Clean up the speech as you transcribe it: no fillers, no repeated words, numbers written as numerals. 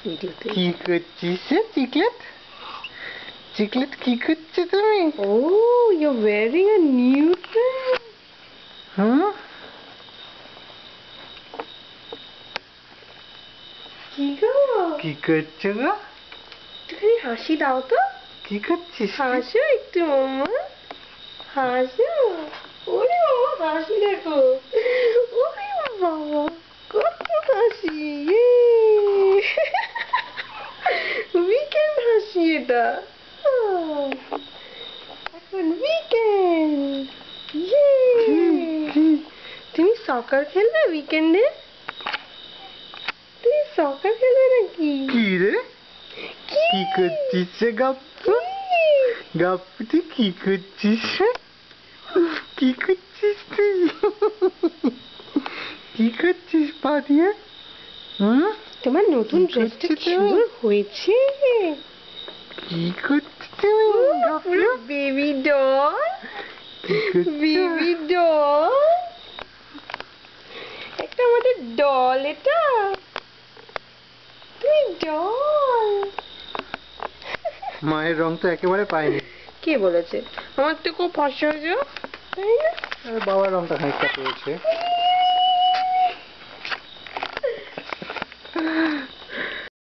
ভিডিওতে। কি করছিস চিকলেট? চিকলেট কি করছো তুমি? Oh, you're wearing a new dress. হুম? কি গো? কি করছো গো? একটুখানি হাসি দাও তো। কি করছিস? হাসো একটু মাম্মা, হাসো। ওরে বাবা, হাসি দেখো। ওরে বাবা, কত হাসি। উইকেন্ড হাসি এটা। এখন উইকেন্ড। তুমি সকার খেলবে উইকেন্ডে? তুমি সকার খেলবে নাকি? কি রে? কি করছিস রে গাপ্পু? গাপ্পু তুই কি করছিস রে? কি করছিস তুই? কি করছিস পা দিয়ে? হুম? তোমার নতুন ড্রেসটা কি সুন্দর হয়েছে। কি করছিস তুমি গাপ্পু? বেবি ডল, কি করছিস? বেবি ডল, একটা আমাদের ডল এটা। তুমি ডল। মায়ের রং তো একেবারে পাইনি। কে বলেছে? আমার তো খুব ফর্সা হয়েছে, তাই না? বাবার রংটা খানিকটা পেয়েছে।